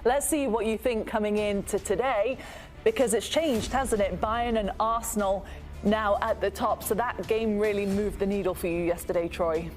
Let's see what you think coming into today, because it's changed, hasn't it? Bayern and Arsenal now at the top. So that game really moved the needle for you yesterday, Troy.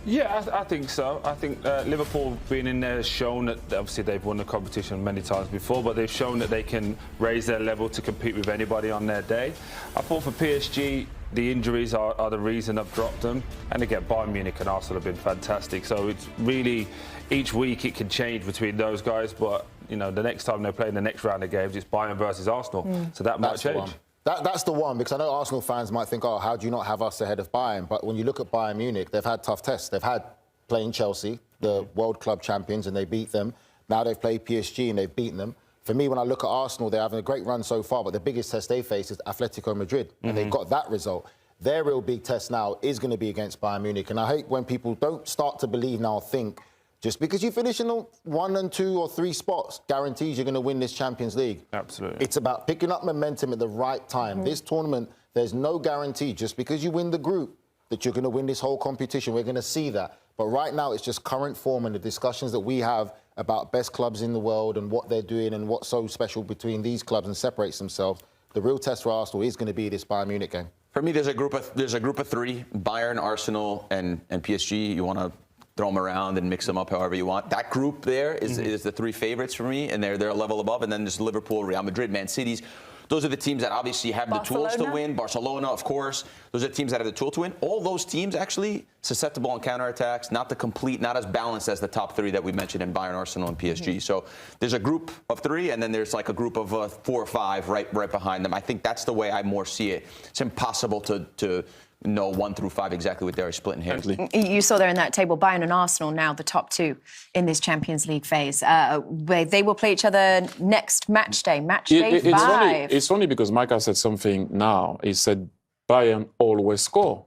Yeah, I think so. I think Liverpool being in there has shown that obviously they've won the competition many times before, but they've shown that they can raise their level to compete with anybody on their day. I thought for PSG, the injuries are the reason I've dropped them. And again, Bayern Munich and Arsenal have been fantastic. So it's really, each week it can change between those guys, but you know, the next time they play in the next round of games, it's Bayern versus Arsenal. So that might change. That's the one, because I know Arsenal fans might think, oh, how do you not have us ahead of Bayern? But when you look at Bayern Munich, they've had tough tests. They've had playing Chelsea, the World Club champions, and they beat them. Now they've played PSG and they've beaten them. For me, when I look at Arsenal, they're having a great run so far, but the biggest test they face is Atletico Madrid, and they got that result. Their real big test now is going to be against Bayern Munich. And I hate when people don't start to believe now, think, just because you finish in 1 and 2 or 3 spots guarantees you're going to win this Champions League. Absolutely. It's about picking up momentum at the right time. This tournament, there's no guarantee just because you win the group that you're going to win this whole competition. We're going to see that. But right now, it's just current form and the discussions that we have about best clubs in the world and what they're doing and what's so special between these clubs and separates themselves. The real test for Arsenal is going to be this Bayern Munich game. For me, there's a group of 3: Bayern, Arsenal, and PSG. You want to throw them around and mix them up however you want. That group there is the 3 favorites for me, and they're a level above. And then there's Liverpool, Real Madrid, Man City's. Those are the teams that obviously have the tools to win. Barcelona, of course. Those are the teams that have the tool to win. All those teams actually susceptible on counterattacks, not as balanced as the top 3 that we mentioned in Bayern, Arsenal, and PSG. So there's a group of 3, and then there's like a group of 4 or 5 right behind them. I think that's the way I more see it. It's impossible to know 1 through 5 exactly what they're splitting hairs. You saw there in that table, Bayern and Arsenal now the top 2 in this Champions League phase. They will play each other next match day 5. It's only because Micah said something now. He said Bayern always score.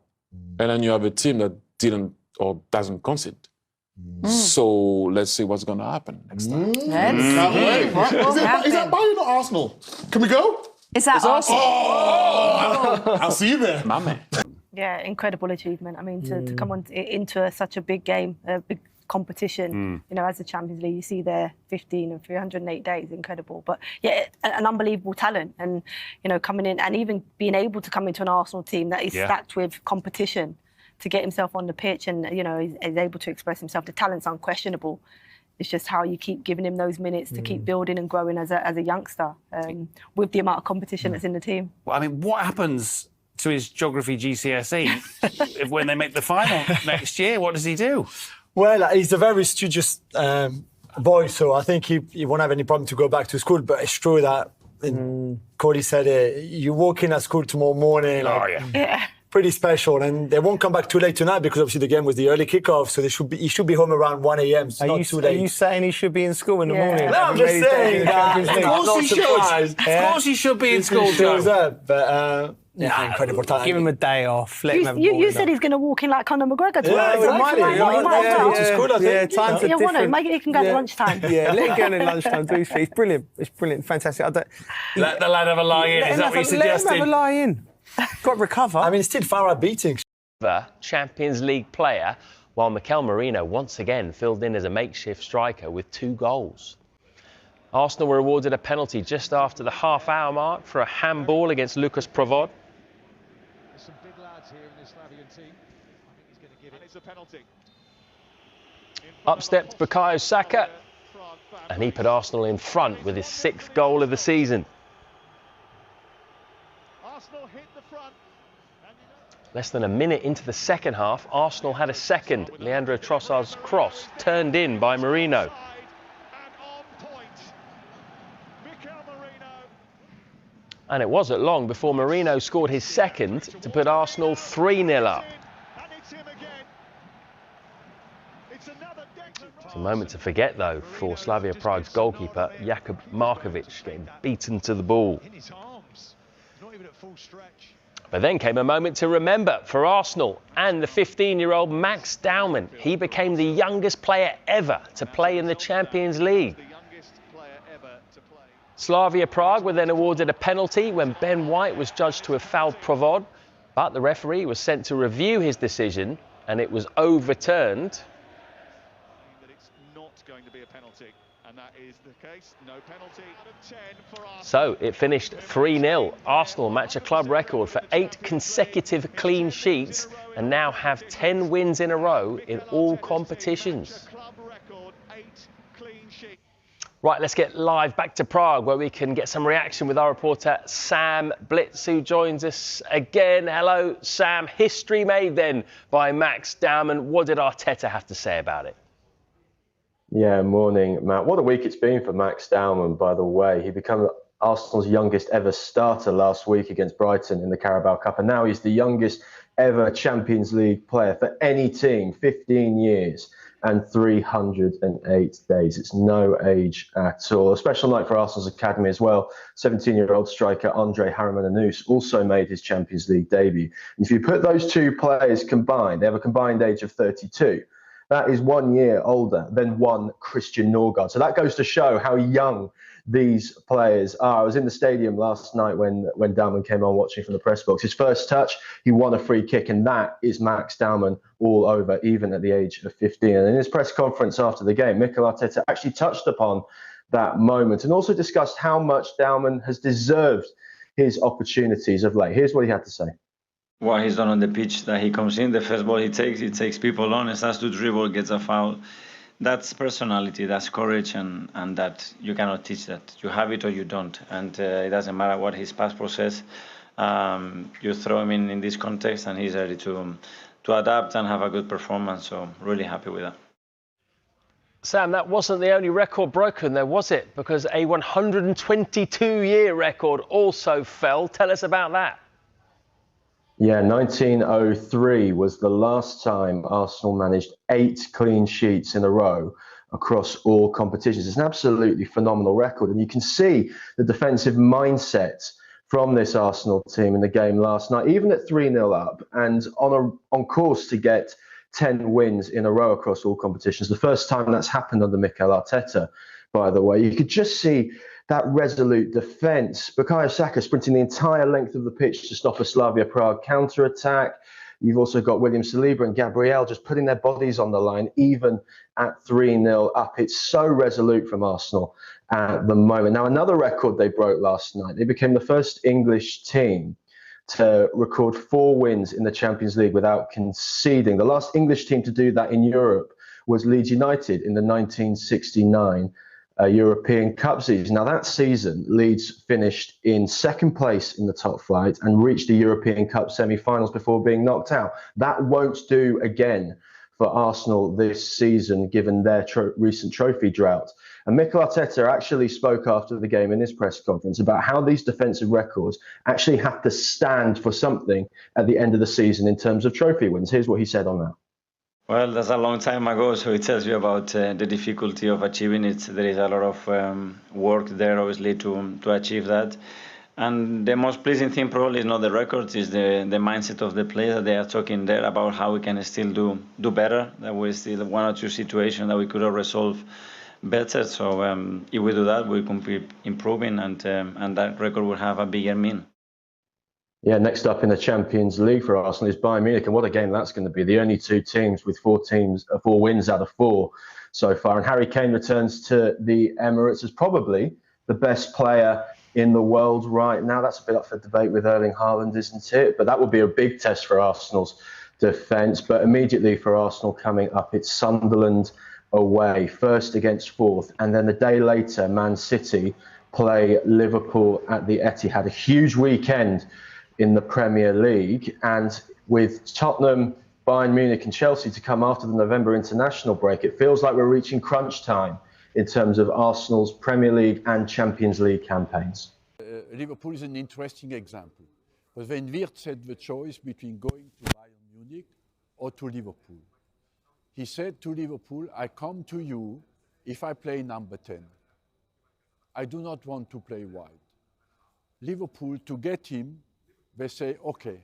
And then you have a team that didn't or doesn't concede. So let's see what's going to happen next time. Is that Bayern or Arsenal? Can we go? Is that Arsenal? Oh, I'll see you there. My man. Yeah, incredible achievement. I mean, to come on into such a big game, a big competition, you know, as the Champions League, you see there 15 and 308 days, incredible. But yeah, an unbelievable talent, and you know, coming in and even being able to come into an Arsenal team that is stacked with competition to get himself on the pitch, and you know, is able to express himself. The talent's unquestionable. It's just how you keep giving him those minutes to keep building and growing as a youngster with the amount of competition that's in the team. Well, I mean, what happens to his geography GCSE when they make the final next year? What does he do? Well, he's a very studious boy, so I think he won't have any problem to go back to school. But it's true that Cody said you walk in at school tomorrow morning. Pretty special, and they won't come back too late tonight because obviously the game was the early kickoff, so he should be home around 1 a.m. It's not too late. Are you saying he should be in school in the morning? No, I'm just saying that. Of course he should. Of course he should be in school, Joe. But incredible talent. Give him a day off. Let him have you said he's going to walk in like Conor McGregor tomorrow. Times are different. Maybe he can go at lunchtime. Yeah, let him go in at lunchtime. It's brilliant. It's brilliant. Fantastic. Let the lad have a lie in. Is that what you're suggesting? Let him have a lie in. Got to recover. I mean, still far out beating. Champions League player, while Mikel Merino once again filled in as a makeshift striker with 2 goals. Arsenal were awarded a penalty just after the half-hour mark for a handball against Lucas Provod. There's some big lads here in this Slavian team. I think he's going to give it. And it's a penalty. Up stepped Bukayo Saka, and he put Arsenal in front with his 6th goal of the season. Arsenal hit the front. Less than a minute into the second half, Arsenal had a second. Leandro Trossard's cross turned in by Merino. And it wasn't long before Merino scored his second to put Arsenal 3-0 up. It's a moment to forget, though, for Slavia Prague's goalkeeper, Jakub Markovic, getting beaten to the ball. But then came a moment to remember for Arsenal and the 15-year-old Max Daumann. He became the youngest player ever to play in the Champions League. Slavia Prague were then awarded a penalty when Ben White was judged to have fouled Provod, but the referee was sent to review his decision and it was overturned. That it's not going to be a penalty, and that is the case. No penalty. Out of 10 for Arsenal. So it finished 3-0. Arsenal match a club record for 8 consecutive clean sheets and now have 10 wins in a row in all competitions. Right, let's get live back to Prague where we can get some reaction with our reporter Sam Blitz, who joins us again. Hello, Sam. History made then by Max Dowman. What did Arteta have to say about it? Yeah, morning, Matt. What a week it's been for Max Dowman, by the way. He became Arsenal's youngest ever starter last week against Brighton in the Carabao Cup, and now he's the youngest ever Champions League player for any team, 15 years and 308 days. It's no age at all. A special night for Arsenal's academy as well. 17-year-old striker Andre Harriman-Anus also made his Champions League debut. And if you put those two players combined, they have a combined age of 32. That is 1 year older than one Christian Norgard. So that goes to show how young these players are. I was in the stadium last night when Dowman came on watching from the press box. His first touch, he won a free kick, and that is Max Dowman all over, even at the age of 15. And in his press conference after the game, Mikel Arteta actually touched upon that moment and also discussed how much Dowman has deserved his opportunities of late. Here's what he had to say. What he's done on the pitch, that he comes in, the first ball he takes people on, starts to dribble, gets a foul. That's personality, that's courage, and that you cannot teach that. You have it or you don't, and it doesn't matter what his past process. You throw him in this context, and he's ready to adapt and have a good performance. So really happy with that. Sam, that wasn't the only record broken there, was it? Because a 122-year record also fell. Tell us about that. Yeah, 1903 was the last time Arsenal managed 8 clean sheets in a row across all competitions. It's an absolutely phenomenal record, and you can see the defensive mindset from this Arsenal team in the game last night, even at 3-0 up and on course to get 10 wins in a row across all competitions. The first time that's happened under Mikel Arteta, by the way. You could just see that resolute defence. Bukayo Saka sprinting the entire length of the pitch to stop a Slavia Prague counter-attack. You've also got William Saliba and Gabriel just putting their bodies on the line, even at 3-0 up. It's so resolute from Arsenal at the moment. Now, another record they broke last night. They became the first English team to record 4 wins in the Champions League without conceding. The last English team to do that in Europe was Leeds United in the 1969 European Cup season. Now, that season, Leeds finished in 2nd place in the top flight and reached the European Cup semi-finals before being knocked out. That won't do again for Arsenal this season, given their recent trophy drought. And Mikel Arteta actually spoke after the game in his press conference about how these defensive records actually have to stand for something at the end of the season in terms of trophy wins. Here's what he said on that. Well, that's a long time ago, so it tells you about the difficulty of achieving it. There is a lot of work there, obviously, to achieve that. And the most pleasing thing probably is not the records, is the mindset of the players that they are talking there about how we can still do better, that we still have 1 or 2 situations that we could have resolved better. So if we do that, we can be improving, and that record will have a bigger meaning. Yeah, next up in the Champions League for Arsenal is Bayern Munich, and what a game that's going to be. The only 2 teams with 4 wins out of 4 so far. And Harry Kane returns to the Emirates as probably the best player in the world right now. That's a bit up for debate with Erling Haaland, isn't it? But that will be a big test for Arsenal's defence. But immediately for Arsenal coming up, it's Sunderland away, first against 4th, and then a day later, Man City play Liverpool at the Etihad. A huge weekend in the Premier League, and with Tottenham, Bayern Munich and Chelsea to come after the November international break, it feels like we're reaching crunch time in terms of Arsenal's Premier League and Champions League campaigns. Liverpool is an interesting example, because when Wirtz had the choice between going to Bayern Munich or to Liverpool, he said to Liverpool, I come to you if I play number 10. I do not want to play wide. Liverpool, to get him, they say, okay.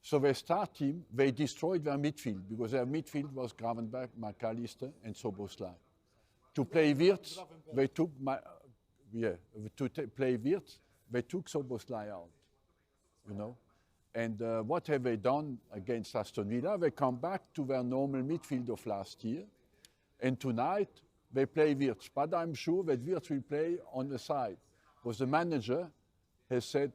So they start him, they destroyed their midfield, because their midfield was Gravenberch, McAllister, and Szoboszlai. To play Wirtz, they took play Wirtz, they took Szoboszlai out, you know. And what have they done against Aston Villa? They come back to their normal midfield of last year. And tonight, they play Wirtz. But I'm sure that Wirtz will play on the side. Because the manager has said,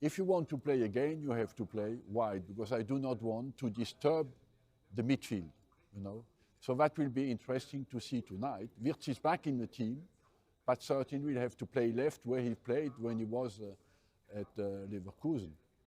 if you want to play again, you have to play wide, because I do not want to disturb the midfield, you know. So that will be interesting to see tonight. Wirtz is back in the team, but certainly will have to play left where he played when he was at Leverkusen.